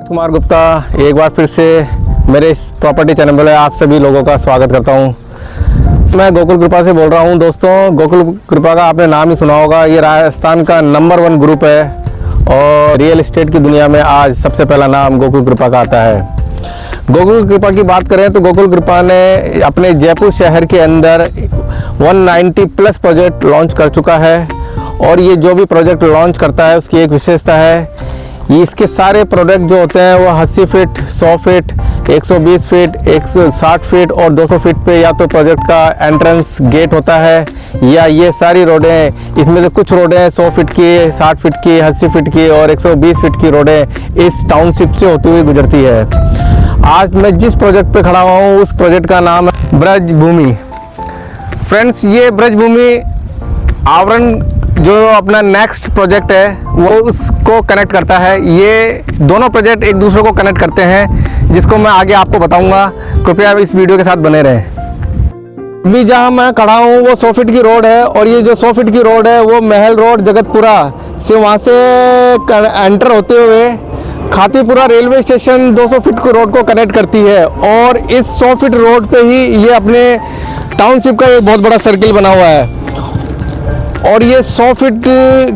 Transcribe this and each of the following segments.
कुमार गुप्ता एक बार फिर से मेरे इस प्रॉपर्टी चैनल पर आप सभी लोगों का स्वागत करता हूं। मैं गोकुल कृपा से बोल रहा हूं। दोस्तों, गोकुल कृपा का आपने नाम ही सुना होगा। ये राजस्थान का नंबर 1 ग्रुप है और रियल एस्टेट की दुनिया में आज सबसे पहला नाम गोकुल कृपा का आता है। गोकुल कृपा की बात करें तो गोकुल कृपा ने अपने जयपुर शहर के अंदर 190 प्लस प्रोजेक्ट लॉन्च कर चुका है और ये जो भी प्रोजेक्ट लॉन्च करता है उसकी एक विशेषता है, ये इसके सारे प्रोडक्ट जो होते हैं वो 80 फीट, 100 फीट, 120 फीट, 160 फीट और 200 फीट पे या तो प्रोजेक्ट का एंट्रेंस गेट होता है या ये सारी रोडें, इसमें से कुछ रोडें 100 फीट की, 60 फीट की, 80 फीट की और 120 फीट की रोडें इस टाउनशिप से होती हुई गुजरती है। आज मैं जिस प्रोजेक्ट पे खड़ा हुआ हूँ उस प्रोजेक्ट का नाम है ब्रजभूमि। फ्रेंड्स, ये ब्रजभूमि आवरण जो अपना नेक्स्ट प्रोजेक्ट है वो उसको कनेक्ट करता है। ये दोनों प्रोजेक्ट एक दूसरे को कनेक्ट करते हैं जिसको मैं आगे आपको बताऊंगा। कृपया इस वीडियो के साथ बने रहें। अभी जहां मैं खड़ा हूं वो 100 फीट की रोड है और ये जो 100 फीट की रोड है वो महल रोड जगतपुरा से वहां से एंटर होते हुए खातीपुरा रेलवे स्टेशन 200 फीट की रोड को कनेक्ट करती है और इस 100 फीट रोड पे ही ये अपने टाउनशिप का एक बहुत बड़ा सर्किल बना हुआ है और ये 100 फीट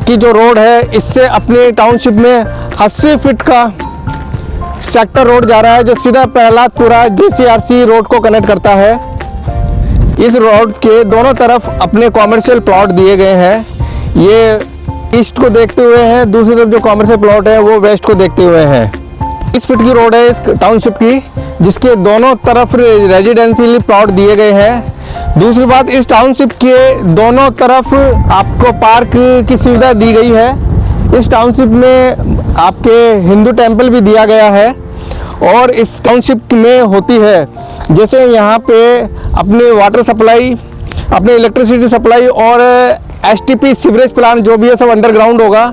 की जो रोड है इससे अपने टाउनशिप में 80 फीट का सेक्टर रोड जा रहा है जो सीधा प्रहलादपुरा JCRC रोड को कनेक्ट करता है। इस रोड के दोनों तरफ अपने कॉमर्शियल प्लॉट दिए गए हैं। ये ईस्ट को देखते हुए हैं, दूसरी तरफ जो कॉमर्शियल प्लॉट है वो वेस्ट को देखते हुए हैं। 20 फीट की रोड है इस टाउनशिप की जिसके दोनों तरफ रेजिडेंशियल प्लॉट दिए गए हैं। दूसरी बात, इस टाउनशिप के दोनों तरफ आपको पार्क की सुविधा दी गई है। इस टाउनशिप में आपके हिंदू टेंपल भी दिया गया है और इस टाउनशिप में होती है जैसे यहाँ पे अपने वाटर सप्लाई, अपने इलेक्ट्रिसिटी सप्लाई और STP सीवरेज प्लांट जो भी है सब अंडरग्राउंड होगा।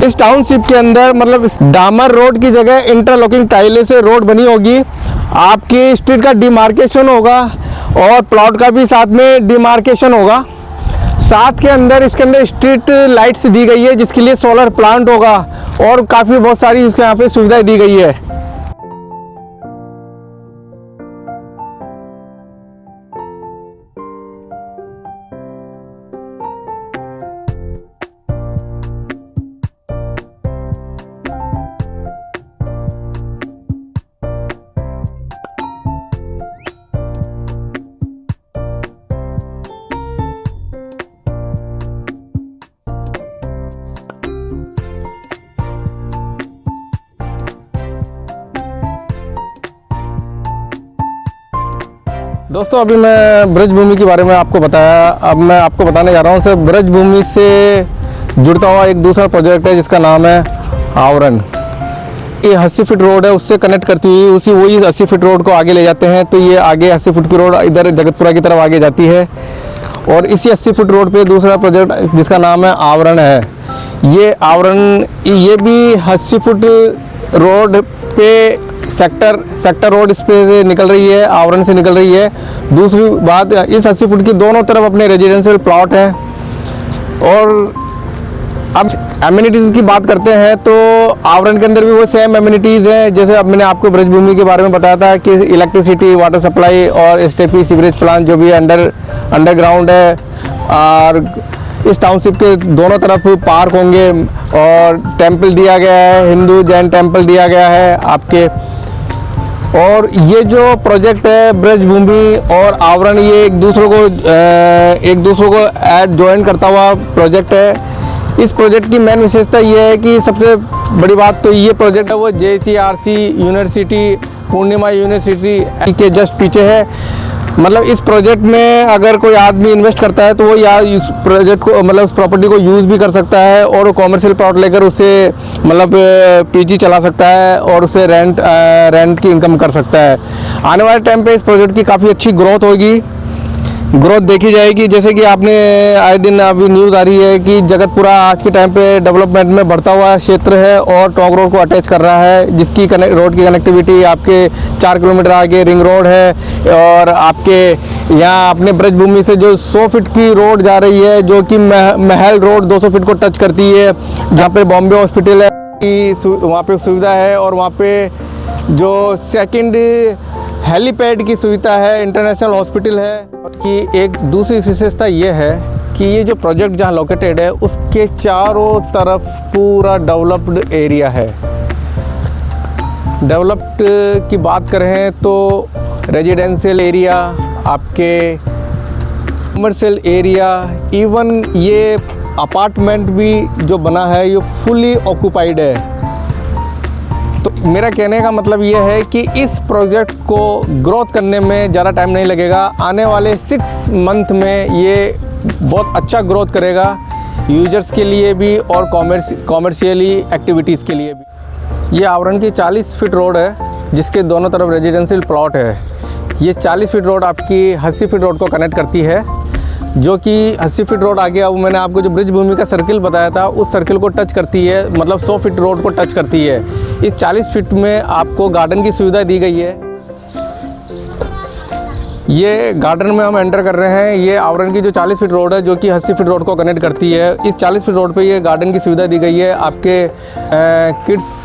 इस टाउनशिप के अंदर मतलब इस डामर रोड की जगह इंटरलॉकिंग टाइले से रोड बनी होगी। आपकी स्ट्रीट का डिमार्केशन होगा और प्लॉट का भी साथ में डिमार्केशन होगा। साथ के अंदर इसके अंदर स्ट्रीट लाइट्स दी गई है जिसके लिए सोलर प्लांट होगा और काफ़ी बहुत सारी इसके यहाँ पे सुविधाएं दी गई है। दोस्तों, अभी मैं ब्रजभूमि के बारे में आपको बताया। अब मैं आपको बताने जा रहा हूँ सिर्फ ब्रजभूमि से जुड़ता हुआ एक दूसरा प्रोजेक्ट है जिसका नाम है आवरण। ये 80 फीट रोड है उससे कनेक्ट करती हुई वही 80 फीट रोड को आगे ले जाते हैं तो ये आगे 80 फीट की रोड इधर जगतपुरा की तरफ आगे जाती है और इसी 80 फीट रोड पे दूसरा प्रोजेक्ट जिसका नाम है आवरण है। ये आवरण ये भी 80 फुट रोड पे सेक्टर रोड इस पे से निकल रही है, आवरण से निकल रही है। दूसरी बात, इस 80 फुट की दोनों तरफ अपने रेजिडेंशियल प्लॉट हैं। और अब एमिनिटीज़ की बात करते हैं तो आवरण के अंदर भी वो सेम एमिनिटीज़ हैं जैसे अब मैंने आपको ब्रजभूमि के बारे में बताया था कि इलेक्ट्रिसिटी, वाटर सप्लाई और STP सीवरेज प्लांट जो भी अंडरग्राउंड है। और इस टाउनशिप के दोनों तरफ पार्क होंगे और टेंपल दिया गया है, हिंदू जैन टेंपल दिया गया है आपके। और ये जो प्रोजेक्ट है ब्रजभूमि और आवरण ये एक दूसरे को ज्वाइन करता हुआ प्रोजेक्ट है। इस प्रोजेक्ट की मेन विशेषता ये है कि सबसे बड़ी बात तो ये प्रोजेक्ट है वो JCRC यूनिवर्सिटी, पूर्णिमा यूनिवर्सिटी के जस्ट पीछे है। मतलब इस प्रोजेक्ट में अगर कोई आदमी इन्वेस्ट करता है तो वो या इस प्रोजेक्ट को मतलब उस प्रॉपर्टी को यूज़ भी कर सकता है और वो कॉमर्शियल प्लॉट लेकर उसे मतलब PG चला सकता है और उसे रेंट की इनकम कर सकता है। आने वाले टाइम पे इस प्रोजेक्ट की काफ़ी अच्छी ग्रोथ होगी, ग्रोथ देखी जाएगी। जैसे कि आपने आए दिन अभी न्यूज़ आ रही है कि जगतपुरा आज के टाइम पे डेवलपमेंट में बढ़ता हुआ क्षेत्र है और टोंक रोड को अटैच कर रहा है जिसकी रोड की कनेक्टिविटी आपके 4 किलोमीटर आगे रिंग रोड है और आपके यहाँ अपने ब्रजभूमि से जो 100 फीट की रोड जा रही है जो कि महल रोड 200 फीट को टच करती है जहाँ पे बॉम्बे हॉस्पिटल है। वहाँ पे सुविधा है, और वहाँ पे जो सेकंड हेलीपैड की सुविधा है, इंटरनेशनल हॉस्पिटल है। कि एक दूसरी विशेषता ये है कि ये जो प्रोजेक्ट जहाँ लोकेटेड है उसके चारों तरफ पूरा डेवलप्ड एरिया है। डेवलप्ड की बात करें तो रेजिडेंशियल एरिया, आपके कमर्शियल एरिया, इवन ये अपार्टमेंट भी जो बना है ये फुली ऑक्यूपाइड है। तो मेरा कहने का मतलब ये है कि इस प्रोजेक्ट को ग्रोथ करने में ज़्यादा टाइम नहीं लगेगा। आने वाले 6 मंथ में ये बहुत अच्छा ग्रोथ करेगा, यूजर्स के लिए भी और कॉमर्शियली एक्टिविटीज़ के लिए भी। ये आवरण की 40 फीट रोड है जिसके दोनों तरफ रेजिडेंशियल प्लॉट है। ये 40 फीट रोड आपकी 80 फीट रोड को कनेक्ट करती है, जो कि 80 फीट रोड आगे अब मैंने आपको जो ब्रिज भूमि का सर्किल बताया था उस सर्किल को टच करती है, मतलब 100 फीट रोड को टच करती है। इस 40 फीट में आपको गार्डन की सुविधा दी गई है। ये गार्डन में हम एंटर कर रहे हैं। ये आवरण की जो 40 फीट रोड है जो कि 80 फीट रोड को कनेक्ट करती है, इस 40 फीट रोड पे ये गार्डन की सुविधा दी गई है। आपके किड्स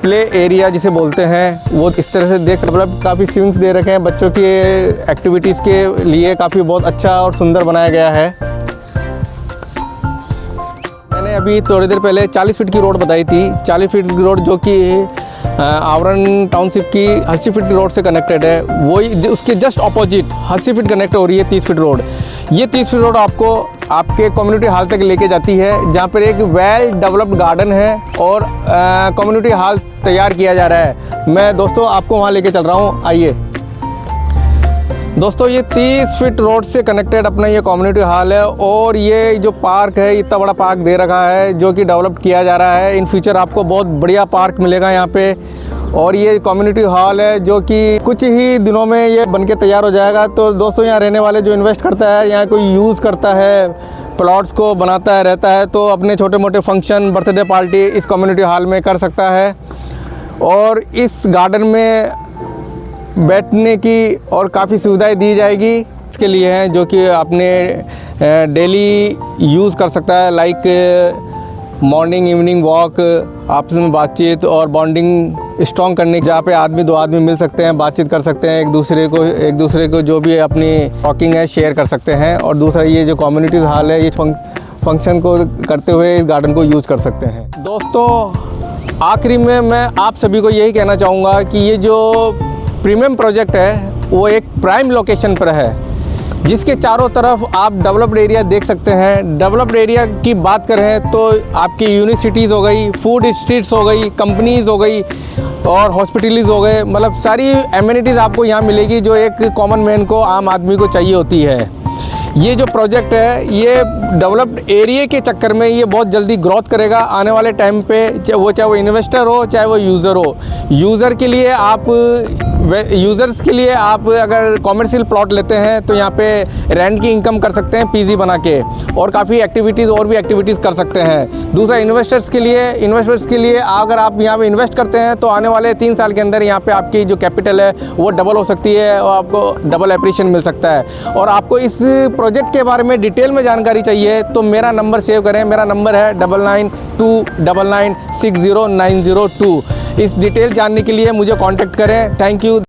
प्ले एरिया जिसे बोलते हैं वो इस तरह से देख, मतलब काफ़ी स्विंग्स दे रखे हैं बच्चों की एक्टिविटीज़ के लिए, काफ़ी बहुत अच्छा और सुंदर बनाया गया है। मैंने अभी थोड़ी देर पहले 40 फीट की रोड बताई थी। 40 फीट की रोड जो कि आवरण टाउनशिप की 80 फीट रोड से कनेक्टेड है, वही उसके जस्ट अपोजिट 80 फीट कनेक्ट हो रही है 30 फीट रोड। ये 30 फीट रोड आपको आपके कम्युनिटी हॉल तक लेके जाती है, जहाँ पर एक वेल डेवलप्ड गार्डन है और कम्युनिटी हॉल तैयार किया जा रहा है। मैं दोस्तों आपको वहाँ लेके चल रहा हूँ, आइए। दोस्तों ये 30 फीट रोड से कनेक्टेड अपना ये कम्युनिटी हॉल है, और ये जो पार्क है इतना बड़ा पार्क दे रखा है जो कि डेवलप किया जा रहा है। इन फ्यूचर आपको बहुत बढ़िया पार्क मिलेगा यहाँ पे। और ये कम्युनिटी हॉल है जो कि कुछ ही दिनों में ये बनके तैयार हो जाएगा। तो दोस्तों यहाँ रहने वाले जो इन्वेस्ट करता है, यहाँ कोई यूज़ करता है, प्लॉट्स को बनाता है, रहता है, तो अपने छोटे मोटे फंक्शन, बर्थडे पार्टी इस कम्युनिटी हॉल में कर सकता है। और इस गार्डन में बैठने की और काफ़ी सुविधाएं दी जाएगी इसके लिए हैं, जो कि आपने डेली यूज़ कर सकता है, लाइक मॉर्निंग इवनिंग वॉक, आपस में बातचीत और बॉन्डिंग स्ट्रॉन्ग करने, जहाँ पे दो आदमी मिल सकते हैं, बातचीत कर सकते हैं, एक दूसरे को जो भी अपनी टॉकिंग है शेयर कर सकते हैं। और दूसरा ये जो कम्युनिटी हॉल है, ये फंक्शन को करते हुए इस गार्डन को यूज़ कर सकते हैं। दोस्तों आखिरी में मैं आप सभी को यही कहना चाहूँगा कि ये जो प्रीमियम प्रोजेक्ट है वो एक प्राइम लोकेशन पर है, जिसके चारों तरफ आप डेवलप्ड एरिया देख सकते हैं। डेवलप्ड एरिया की बात करें तो आपकी यूनिवर्सिटीज़ हो गई, फूड स्ट्रीट्स हो गई, कंपनीज़ हो गई और हॉस्पिटलीज़ हो गए, मतलब सारी एमिनिटीज़ आपको यहाँ मिलेगी जो एक कॉमन मैन को, आम आदमी को चाहिए होती है। ये जो प्रोजेक्ट है ये डेवलप्ड एरिया के चक्कर में ये बहुत जल्दी ग्रोथ करेगा आने वाले टाइम पे, चाहे वो इन्वेस्टर हो चाहे वो यूज़र हो। यूज़र्स के लिए आप अगर कॉमर्शियल प्लॉट लेते हैं तो यहाँ पे रेंट की इनकम कर सकते हैं पीजी बना के, और काफ़ी एक्टिविटीज़ और भी एक्टिविटीज़ कर सकते हैं। दूसरा इन्वेस्टर्स के लिए अगर आप यहाँ पे इन्वेस्ट करते हैं तो आने वाले 3 साल के अंदर यहाँ पे आपकी जो कैपिटल है वो डबल हो सकती है और आपको डबल एप्रिशिएशन मिल सकता है। और आपको इस प्रोजेक्ट के बारे में डिटेल में जानकारी चाहिए तो मेरा नंबर सेव करें। मेरा नंबर है 9929960902। इस डिटेल जानने के लिए मुझे कांटेक्ट करें। Thank you.